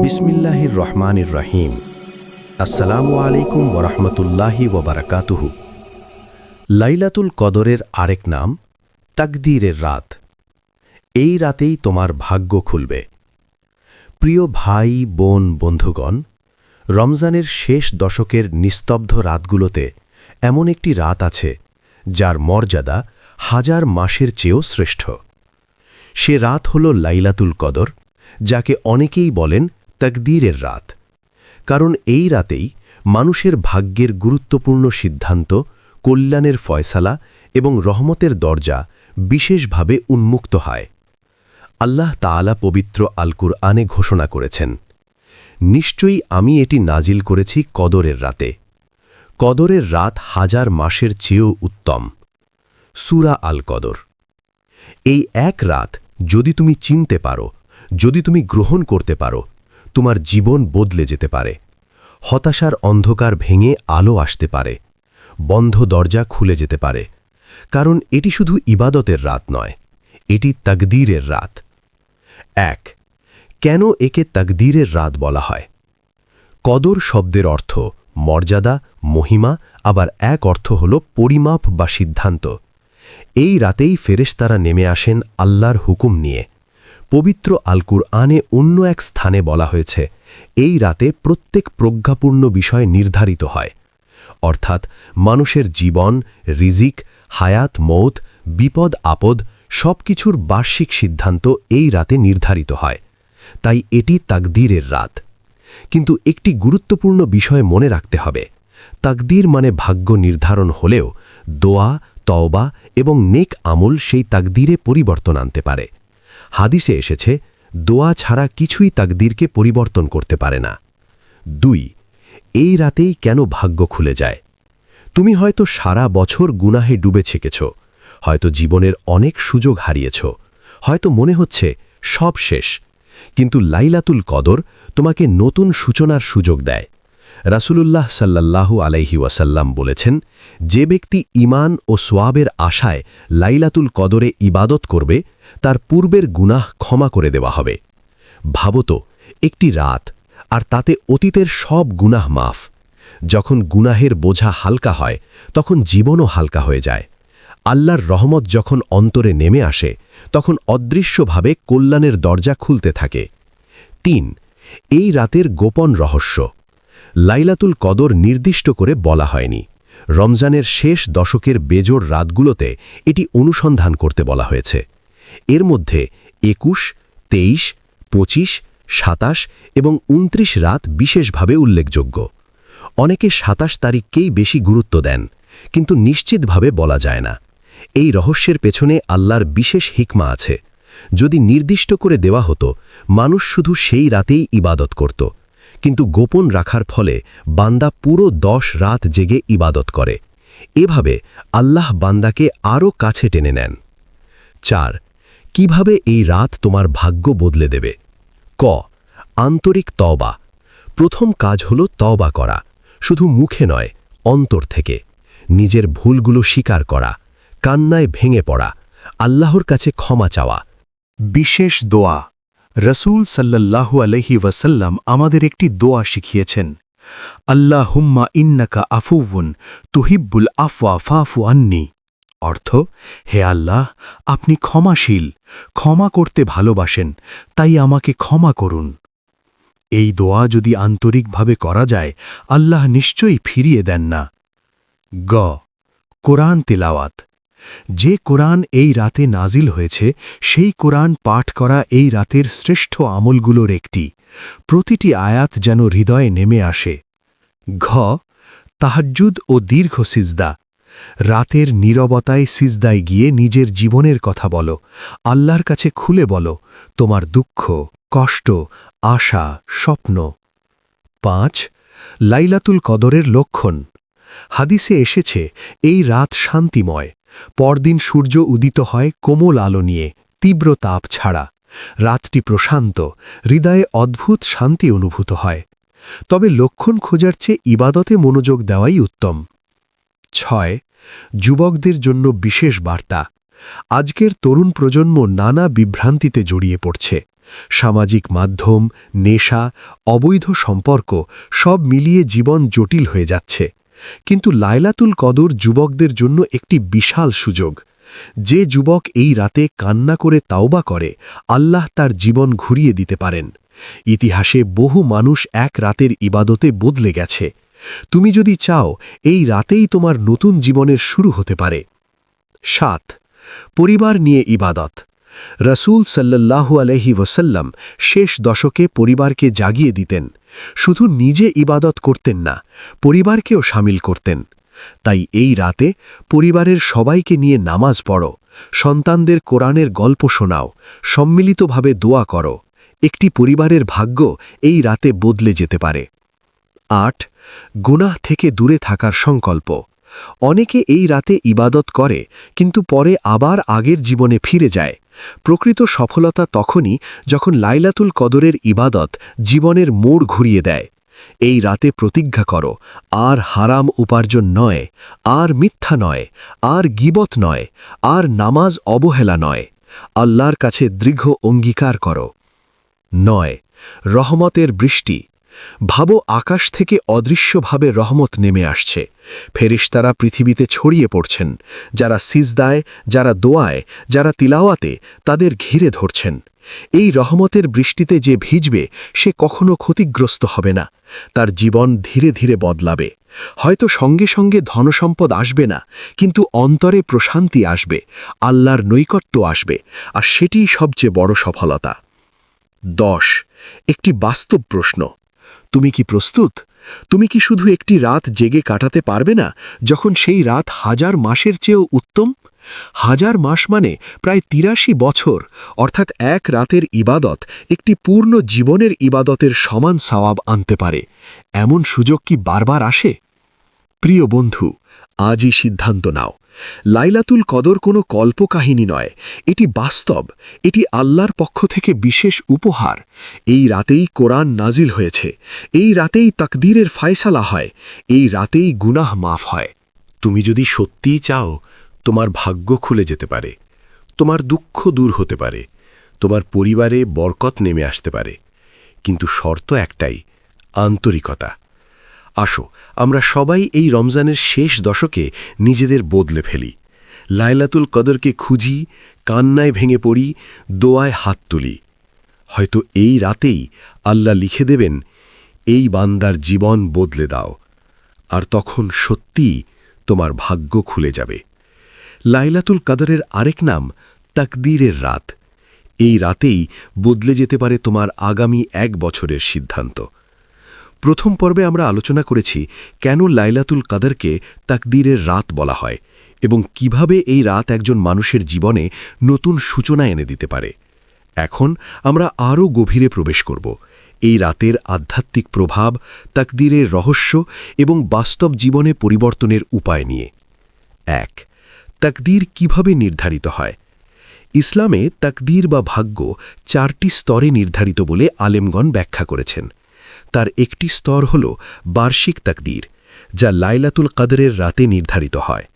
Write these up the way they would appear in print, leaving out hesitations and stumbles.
বিসমিল্লাহির রহমানির রহিম। আসসালামু আলাইকুম ওরহমতুল্লাহি ওবারাকাতুহু। লাইলাতুল কদরের আরেক নাম তাকদীরের রাত। এই রাতেই তোমার ভাগ্য খুলবে। প্রিয় ভাই, বোন, বন্ধুগণ, রমজানের শেষ দশকের নিস্তব্ধ রাতগুলোতে এমন একটি রাত আছে যার মর্যাদা হাজার মাসের চেয়েও শ্রেষ্ঠ। সে রাত হল লাইলাতুল কদর, যাকে অনেকেই বলেন তাকদীরের রাত। কারণ এই রাতেই মানুষের ভাগ্যের গুরুত্বপূর্ণ সিদ্ধান্ত, কল্যাণের ফয়সালা এবং রহমতের দরজা বিশেষভাবে উন্মুক্ত হয়। আল্লাহ তাআলা পবিত্র আল কুরআনে ঘোষণা করেছেন, নিশ্চয়ই আমি এটি নাজিল করেছি কদরের রাতে। কদরের রাত হাজার মাসের চেয়েও উত্তম। সূরা আল কদর। এই এক রাত যদি তুমি চিনতে পারো, যদি তুমি গ্রহণ করতে পারো, তোমার জীবন বদলে যেতে পারে। হতাশার অন্ধকার ভেঙে আলো আসতে পারে, বন্ধ দরজা খুলে যেতে পারে। কারণ এটি শুধু ইবাদতের রাত নয়, এটি তাকদীরের রাত। এক, কেন একে তাকদীরের রাত বলা হয়? কদর শব্দের অর্থ মর্যাদা, মহিমা, আবার এক অর্থ হল পরিমাপ বা সিদ্ধান্ত। এই রাতেই ফেরেশতারা নেমে আসেন আল্লাহর হুকুম নিয়ে। পবিত্র আল কুরআনে অন্য এক স্থানে বলা হয়েছে, এই রাতে প্রত্যেক প্রজ্ঞাপূর্ণ বিষয় নির্ধারিত হয়। অর্থাৎ মানুষের জীবন, রিজিক, হায়াত, মৌত, বিপদ আপদ সবকিছুর বার্ষিক সিদ্ধান্ত এই রাতে নির্ধারিত হয়। তাই এটি তাকদীরের রাত। কিন্তু একটি গুরুত্বপূর্ণ বিষয় মনে রাখতে হবে, তাকদীর মানে ভাগ্য নির্ধারণ হলেও দোয়া, তওবা এবং নেক আমল সেই তাকদীরে পরিবর্তন আনতে পারে। হাদিসে এসেছে, দোয়া ছাড়া কিছুই তাকদীরকে পরিবর্তন করতে পারে না। ২, এই রাতেই কেন ভাগ্য খুলে যায়? তুমি হয়তো সারা বছর গুনাহে ডুবে থেকেছ, হয়তো জীবনের অনেক সুযোগ হারিয়েছ, হয়তো মনে হচ্ছে সব শেষ। কিন্তু লাইলাতুল কদর তোমাকে নতুন সূচনার সুযোগ দেয়। রাসূলুল্লাহ সাল্লাল্লাহু আলাইহি ওয়াসাল্লাম বলেছেন, যে ব্যক্তি ঈমান ও সোয়াবের আশায় লাইলাতুল কদরে ইবাদত করবে, তার পূর্বের গুনাহ ক্ষমা করে দেওয়া হবে। ভাবত, একটি রাত, আর তাতে অতীতের সব গুনাহ মাফ। যখন গুনাহের বোঝা হালকা হয়, তখন জীবনও হালকা হয়ে যায়। আল্লাহর রহমত যখন অন্তরে নেমে আসে, তখন অদৃশ্যভাবে কল্যাণের দরজা খুলতে থাকে। ৩, এই রাতের গোপন রহস্য। লাইলাতুল কদর নির্দিষ্ট করে বলা হয়নি। রমজানের শেষ দশকের বেজোড় রাতগুলোতে এটি অনুসন্ধান করতে বলা হয়েছে। এর মধ্যে ২১, ২৩, ২৫, ২৭ এবং ২৯ রাত বিশেষভাবে উল্লেখযোগ্য। অনেকে ২৭ তারিখকেই বেশি গুরুত্ব দেন, কিন্তু নিশ্চিতভাবে বলা যায় না। এই রহস্যের পেছনে আল্লাহর বিশেষ হিকমা আছে। যদি নির্দিষ্ট করে দেওয়া হতো, মানুষ শুধু সেই রাতেই ইবাদত করত। কিন্তু গোপন রাখার ফলে বান্দা পুরো ১০ রাত জেগে ইবাদত করে। এভাবে আল্লাহ বান্দাকে আরও কাছে টেনে নেন। ৪, কিভাবে এই রাত তোমার ভাগ্য বদলে দেবে? ক, আন্তরিক তওবা। প্রথম কাজ হল তওবা করা, শুধু মুখে নয়, অন্তর থেকে। নিজের ভুলগুলো স্বীকার করা, কান্নায় ভেঙে পড়া, আল্লাহর কাছে ক্ষমা চাওয়া। বিশেষ দোয়া। রাসূল সাল্লাল্লাহু আলাইহি ওয়াসাল্লাম আমাদের একটি দোয়া শিখিয়েছেন, আল্লাহুম্মা ইন্নাকা আফুউন তুহিব্বুল আফওয়া ফাফু আন্নি। অর্থ, হে আল্লাহ, আপনি ক্ষমাশীল, ক্ষমা করতে ভালোবাসেন, তাই আমাকে ক্ষমা করুন। এই দোয়া যদি আন্তরিকভাবে করা যায়, আল্লাহ নিশ্চয়ই ফিরিয়ে দেন না। গ, কোরআন তিলাওয়াত। যে কোরআন এই রাতে নাজিল হয়েছে, সেই কোরআন পাঠ করা এই রাতের শ্রেষ্ঠ আমলগুলোর একটি। প্রতিটি আয়াত যেন হৃদয়ে নেমে আসে। ঘ, তাহাজ্জুদ ও দীর্ঘ সিজদা। রাতের নীরবতায় সিজদায় গিয়ে নিজের জীবনের কথা বলো, আল্লাহর কাছে খুলে বলো তোমার দুঃখ, কষ্ট, আশা, স্বপ্ন। ৫, লাইলাতুল কদরের লক্ষণ। হাদিসে এসেছে, এই রাত শান্তিময়। পরদিন সূর্য উদিত হয় কোমল আলো নিয়ে, তীব্র তাপ ছাড়া। রাতটি প্রশান্ত, হৃদয়ে অদ্ভুত শান্তি অনুভূত হয়। তবে লক্ষণ খোঁজার চেয়ে ইবাদতে মনোযোগ দেওয়াই উত্তম। ৬, যুবকদের জন্য বিশেষ বার্তা। আজকের তরুণ প্রজন্ম নানা বিভ্রান্তিতে জড়িয়ে পড়ছে। সামাজিক মাধ্যম, নেশা, অবৈধ সম্পর্ক সব মিলিয়ে জীবন জটিল হয়ে যাচ্ছে। কিন্তু লাইলাতুল কদর যুবকদের জন্য একটি বিশাল সুযোগ। যে যুবক এই রাতে কান্না করে তাওবা করে, আল্লাহ তার জীবন ঘুরিয়ে দিতে পারেন। ইতিহাসে বহু মানুষ এক রাতের ইবাদতে বদলে গেছে। তুমি যদি চাও, এই রাতেই তোমার নতুন জীবনের শুরু হতে পারে। ৭. পরিবার নিয়ে ইবাদত। রাসূল সাল্লাল্লাহু আলাইহি ওয়াসাল্লাম শেষ দশকে পরিবারকে জাগিয়ে দিতেন। শুধু নিজে ইবাদত করতেন না, পরিবারকেও শামিল করতেন। তাই এই রাতে পরিবারের সবাইকে নিয়ে নামাজ পড়ো, সন্তানদের কোরআনের গল্প শোনাও, সম্মিলিতভাবে দোয়া করো। একটি পরিবারের ভাগ্য এই রাতে বদলে যেতে পারে। ৮. গুনাহ থেকে দূরে থাকার সংকল্প। অনেকে এই রাতে ইবাদত করে, কিন্তু পরে আবার আগের জীবনে ফিরে যায়। প্রকৃত সফলতা তখনই যখন লাইলাতুল কদরের ইবাদত জীবনের মোড় ঘুরিয়ে দেয়। এই রাতে প্রতিজ্ঞা করো, আর হারাম উপার্জন নয়, আর মিথ্যা নয়, আর গীবত নয়, আর নামাজ অবহেলা নয়। আল্লাহর কাছে দৃঢ় অঙ্গীকার করো। ৯. রহমতের বৃষ্টি। ভাবো, আকাশ থেকে অদৃশ্যভাবে রহমত নেমে আসছে। ফেরেশতারা পৃথিবীতে ছড়িয়ে পড়ছেন। যারা সিজদায়, যারা দোয়ায়, যারা তিলাওয়াতে, তাদের ঘিরে ধরছেন। এই রহমতের বৃষ্টিতে যে ভিজবে, সে কখনো ক্ষতিগ্রস্ত হবে না। তার জীবন ধীরে ধীরে বদলাবে। হয়তো সঙ্গে সঙ্গে ধনসম্পদ আসবে না, কিন্তু অন্তরে প্রশান্তি আসবে, আল্লাহর নৈকট্য আসবে, আর সেটিই সবচেয়ে বড় সফলতা। ১০. একটি বাস্তব প্রশ্ন। তুমি কি প্রস্তুত? তুমি কি শুধু একটি রাত জেগে কাটাতে পারবে না, যখন সেই রাত 1000 মাসের চেয়েও উত্তম? 1000 মাস মানে প্রায় ৮৩ বছর, অর্থাৎ এক রাতের ইবাদত একটি পূর্ণ জীবনের ইবাদতের সমান সওয়াব আনতে পারে। এমন সুযোগ কি বারবার আসে? প্রিয় বন্ধু, আজই সিদ্ধান্ত নাও। লাইলাতুল কদর কোনো কল্পকাহিনী নয়, এটি বাস্তব, এটি আল্লাহর পক্ষ থেকে বিশেষ উপহার। এই রাতেই কোরআন নাজিল হয়েছে, এই রাতেই তাকদীরের ফায়সালা হয়, এই রাতেই গুনাহ মাফ হয়। তুমি যদি সত্যিই চাও, তোমার ভাগ্য খুলে যেতে পারে, তোমার দুঃখ দূর হতে পারে, তোমার পরিবারে বরকত নেমে আসতে পারে। কিন্তু শর্ত একটাই, আন্তরিকতা। আসো, আমরা সবাই এই রমজানের শেষ দশকে নিজেদের বদলে ফেলি। লাইলাতুল কদরকে খুঁজি, কান্নায় ভেঙে পড়ি, দোয়ায় হাত তুলি। হয়তো এই রাতেই আল্লাহ লিখে দেবেন, এই বান্দার জীবন বদলে দাও, আর তখন সত্যিই তোমার ভাগ্য খুলে যাবে। লাইলাতুল কদরের আরেক নাম তাকদীরের রাত। এই রাতেই বদলে যেতে পারে তোমার আগামী 1 বছরের সিদ্ধান্ত। প্রথম পর্বে আমরা আলোচনা করেছি কেন লাইলাতুল কদরকে তাকদীরের রাত বলা হয় এবং কিভাবে এই রাত একজন মানুষের জীবনে নতুন সূচনা এনে দিতে পারে। এখন আমরা আরও গভীরে প্রবেশ করব, এই রাতের আধ্যাত্মিক প্রভাব, তাকদীরের রহস্য এবং বাস্তব জীবনে পরিবর্তনের উপায় নিয়ে। ১. তাকদীর কিভাবে নির্ধারিত হয়? ইসলামে তাকদীর বা ভাগ্য 4টি স্তরে নির্ধারিত বলে আলেমগণ ব্যাখ্যা করেছেন। তার একটি স্তর হল বার্ষিক তাকদীর, যা লাইলাতুল কদরের রাতে নির্ধারিত হয়।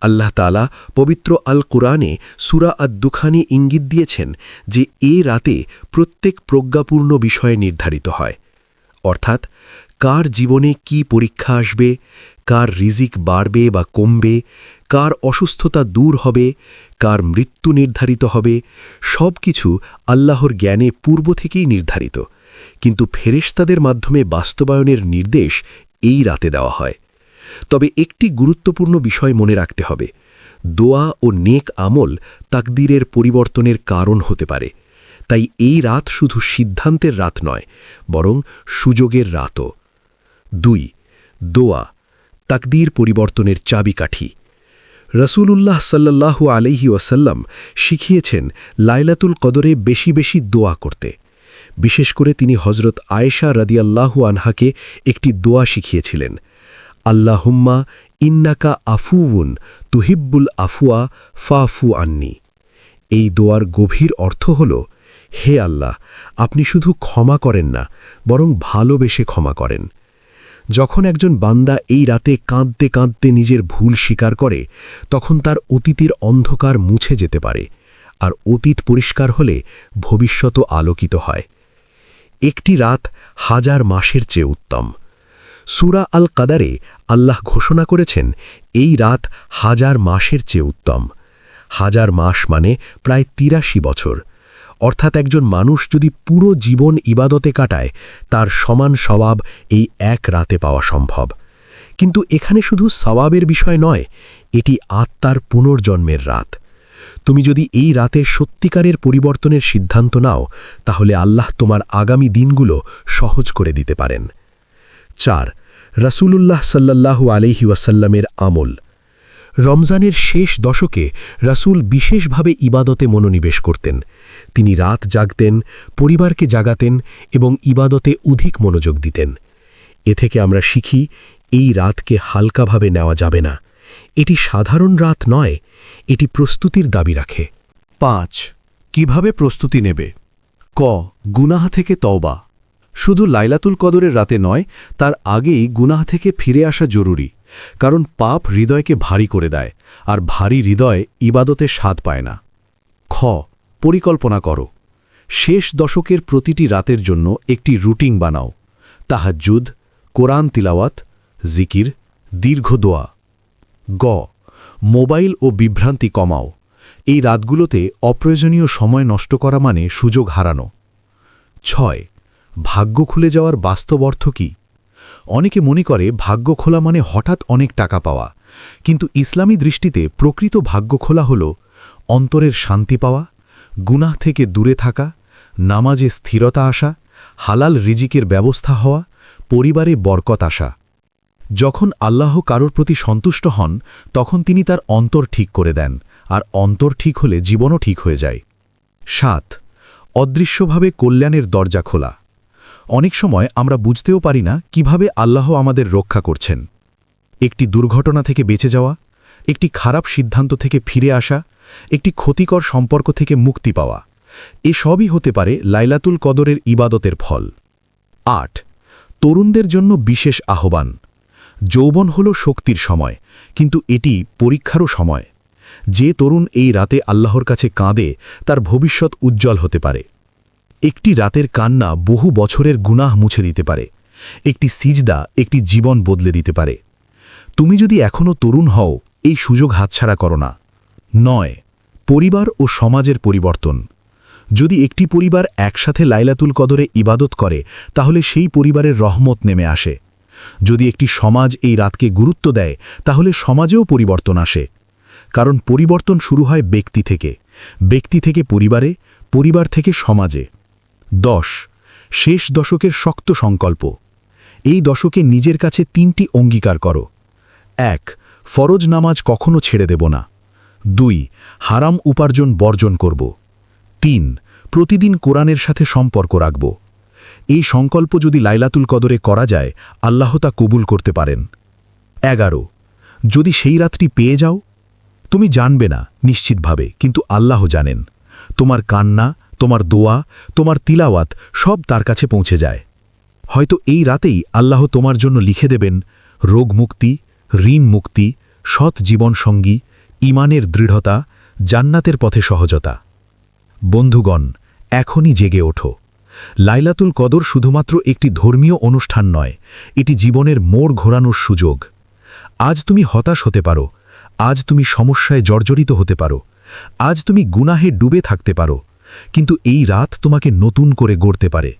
আল্লাহ তাআলা পবিত্র আল কুরআনে সূরা আদ-দুখানে ইঙ্গিত দিয়েছেন যে এ রাতে প্রত্যেক প্রজ্ঞাপূর্ণ বিষয়ে নির্ধারিত হয়। অর্থাৎ, কার জীবনে কি পরীক্ষা আসবে, কার রিজিক বাড়বে বা কমবে, কার অসুস্থতা দূর হবে, কার মৃত্যু নির্ধারিত হবে, সব কিছু আল্লাহর জ্ঞানে পূর্ব থেকেই নির্ধারিত। কিন্তু ফেরেশতাদের মাধ্যমে বাস্তবায়নের নির্দেশ এই রাতে দেওয়া হয়। তবে একটি গুরুত্বপূর্ণ বিষয় মনে রাখতে হবে, দোয়া ও নেক আমল তাকদীরের পরিবর্তনের কারণ হতে পারে। তাই এই রাত শুধু সিদ্ধান্তের রাত নয়, বরং সুযোগের রাতও। ২. দোয়া, তাকদীর পরিবর্তনের চাবিকাঠি। রাসূলুল্লাহ সাল্লাল্লাহু আলাইহি ওয়াসাল্লাম শিখিয়েছেন লাইলাতুল কদরে বেশি বেশি দোয়া করতে। বিশেষ করে তিনি হযরত আয়েশা রাদিয়াল্লাহু আনহাকে একটি দোয়া শিখিয়েছিলেন, আল্লাহুম্মা ইন্নাকা আফুউন তুহিব্বুল আফওয়া ফাফু আন্নি। এই দোয়ার গভীর অর্থ হল, হে আল্লাহ, আপনি শুধু ক্ষমা করেন না, বরং ভালোবেসে ক্ষমা করেন। যখন একজন বান্দা এই রাতে কাঁদতে কাঁদতে নিজের ভুল স্বীকার করে, তখন তার অতীতের অন্ধকার মুছে যেতে পারে, আর অতীত পরিষ্কার হলে ভবিষ্যৎও আলোকিত হয়। একটি রাত 1000 মাসের চেয়ে উত্তম। সূরা আল কাদারে আল্লাহ ঘোষণা করেছেন এই রাত 1000 মাসের চেয়ে উত্তম। 1000 মাস মানে প্রায় 83 বছর। অর্থাৎ একজন মানুষ যদি পুরো জীবন ইবাদতে কাটায় তার সমান সওয়াব এই এক রাতে পাওয়া সম্ভব। কিন্তু এখানে শুধু সওয়াবের বিষয় নয়, এটি আত্মার পুনর্জন্মের রাত। তুমি যদি এই রাতের সত্যিকারের পরিবর্তনের সিদ্ধান্ত নাও তাহলে আল্লাহ তোমার আগামী দিনগুলো সহজ করে দিতে পারেন। 4. রাসূলুল্লাহ সাল্লাল্লাহু আলাইহি ওয়াসাল্লামের আমল। রমজানের শেষ দশকে রাসূল বিশেষভাবে ইবাদতে মনোনিবেশ করতেন। তিনি রাত জাগতেন, পরিবারকে জাগাতেন এবং ইবাদতে অধিক মনোযোগ দিতেন। এ থেকে আমরা শিখি এই রাতকে হালকাভাবে নেওয়া যাবে না। এটি সাধারণ রাত নয়, এটি প্রস্তুতির দাবি রাখে। 5. কিভাবে প্রস্তুতি নেবে? ক. গুনাহ থেকে তওবা। শুধু লাইলাতুল কদরের রাতে নয়, তার আগেই গুনাহ থেকে ফিরে আসা জরুরি। কারণ পাপ হৃদয়কে ভারী করে দেয়, আর ভারী হৃদয় ইবাদতে স্বাদ পায় না। খ. পরিকল্পনা করো। শেষ দশকের প্রতিটি রাতের জন্য একটি রুটিন বানাও। তাহাজ্জুদ, কোরআন তিলাওয়াত, জিকির, দীর্ঘ দোয়া। গ. মোবাইল ও বিভ্রান্তি কমাও। এই রাতগুলোতে অপ্রয়োজনীয় সময় নষ্ট করা মানে সুযোগ হারানো। 6. ভাগ্য খুলে যাওয়ার বাস্তব অর্থ কী? অনেকে মনে করে ভাগ্য খোলা মানে হঠাৎ অনেক টাকা পাওয়া, কিন্তু ইসলামী দৃষ্টিতে প্রকৃত ভাগ্য খোলা হল অন্তরের শান্তি পাওয়া, গুনাহ থেকে দূরে থাকা, নামাজে স্থিরতা আসা, হালাল রিজিকের ব্যবস্থা হওয়া, পরিবারে বরকত আসা। যখন আল্লাহ কারোর প্রতি সন্তুষ্ট হন তখন তিনি তার অন্তর ঠিক করে দেন, আর অন্তর ঠিক হলে জীবনও ঠিক হয়ে যায়। 7. অদৃশ্যভাবে কল্যাণের দরজা খোলা। অনেক সময় আমরা বুঝতেও পারি না কিভাবে আল্লাহ আমাদের রক্ষা করছেন। একটি দুর্ঘটনা থেকে বেঁচে যাওয়া, একটি খারাপ সিদ্ধান্ত থেকে ফিরে আসা, একটি ক্ষতিকর সম্পর্ক থেকে মুক্তি পাওয়া, এসবই হতে পারে লাইলাতুল কদরের ইবাদতের ফল। 8. তরুণদের জন্য বিশেষ আহ্বান। যৌবন হল শক্তির সময়, কিন্তু এটি পরীক্ষারও সময়। যে তরুণ এই রাতে আল্লাহর কাছে কাঁদে তার ভবিষ্যৎ উজ্জ্বল হতে পারে। একটি রাতের কান্না বহু বছরের গুনাহ মুছে দিতে পারে। একটি সিজদা একটি জীবন বদলে দিতে পারে। তুমি যদি এখনও তরুণ হও, এই সুযোগ হাতছাড়া করো না। 9. পরিবার ও সমাজের পরিবর্তন। যদি একটি পরিবার একসাথে লাইলাতুল কদরে ইবাদত করে তাহলে সেই পরিবারের রহমত নেমে আসে। যদি একটি সমাজ এই রাতকে গুরুত্ব দেয় তাহলে সমাজেও পরিবর্তন আসে। কারণ পরিবর্তন শুরু হয় ব্যক্তি থেকে, ব্যক্তি থেকে পরিবারে, পরিবার থেকে সমাজে। 10. শেষ দশকের শক্ত সংকল্প। এই দশকে নিজের কাছে 3টি অঙ্গীকার করো। 1. ফরজ নামাজ কখনো ছেড়ে দেব না। 2. হারাম উপার্জন বর্জন করব। 3. প্রতিদিন কোরআনের সাথে সম্পর্ক রাখব। এই সংকল্প যদি লাইলাতুল কদরে করা যায় আল্লাহ তা কবুল করতে পারেন। 11. যদি সেই রাতটি পেয়ে যাও, তুমি জানবে না নিশ্চিতভাবে, কিন্তু আল্লাহ জানেন। তোমার কান্না, তোমার দোয়া, তোমার তিলাওয়াত সব তার কাছে পৌঁছে যায়। হয়তো এই রাতেই আল্লাহ তোমার জন্য লিখে দেবেন রোগ মুক্তি, ঋণ মুক্তি, সৎ জীবনসঙ্গী, ঈমানের দৃঢ়তা, জান্নাতের পথে সহজতা। বন্ধুগণ, এখনই জেগে ওঠো। লাইলাতুল কদর শুধুমাত্র একটি ধর্মীয় অনুষ্ঠান নয়, এটি জীবনের মোড় ঘোরানোর সুযোগ। আজ তুমি হতাশ হতে পারো, আজ তুমি সমস্যায় জর্জরিত হতে পারো, আজ তুমি গুনাহে ডুবে থাকতে পারো, কিন্তু এই রাত তোমাকে নতুন করে গড়তে পারে।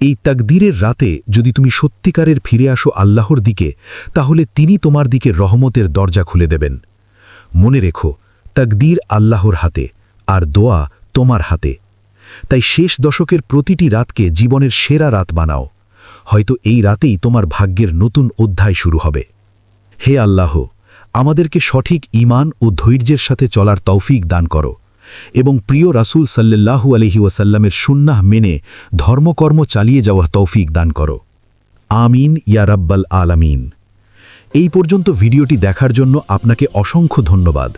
এই তাকদীরের রাতে যদি তুমি সত্যিকারের ফিরে আসো আল্লাহর দিকে, তাহলে তিনি তোমার দিকে রহমতের দরজা খুলে দেবেন। মনে রেখো, তাকদীর আল্লাহর হাতে, আর দোয়া তোমার হাতে। তাই শেষ দশকের প্রতিটি রাতকে জীবনের সেরা রাত বানাও। হয়তো এই রাতেই তোমার ভাগ্যের নতুন অধ্যায় শুরু হবে। হে আল্লাহ, আমাদেরকে সঠিক ঈমান ও ধৈর্যের সাথে চলার তৌফিক দান করো এবং প্রিয় রাসূল সাল্লাল্লাহু আলাইহি ওয়াসাল্লামের সুন্নাহ মেনে ধর্মকর্ম চালিয়ে যাওয়ার তৌফিক দান করো। আমিন ইয়া রাব্বাল আলামিন। এই পর্যন্ত ভিডিওটি দেখার জন্য আপনাকে অসংখ্য ধন্যবাদ।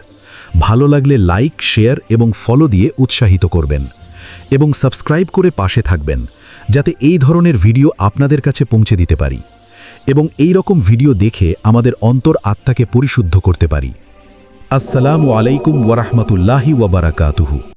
ভালো লাগলে লাইক, শেয়ার এবং ফলো দিয়ে উৎসাহিত করবেন এবং সাবস্ক্রাইব করে পাশে থাকবেন, যাতে এই ধরনের ভিডিও আপনাদের কাছে পৌঁছে দিতে পারি এবং এই রকম ভিডিও দেখে আমাদের অন্তর আত্মাকে পরিশুদ্ধ করতে পারি। আসসালামু আলাইকুম ওয়া রাহমাতুল্লাহি ওয়া বারাকাতুহু।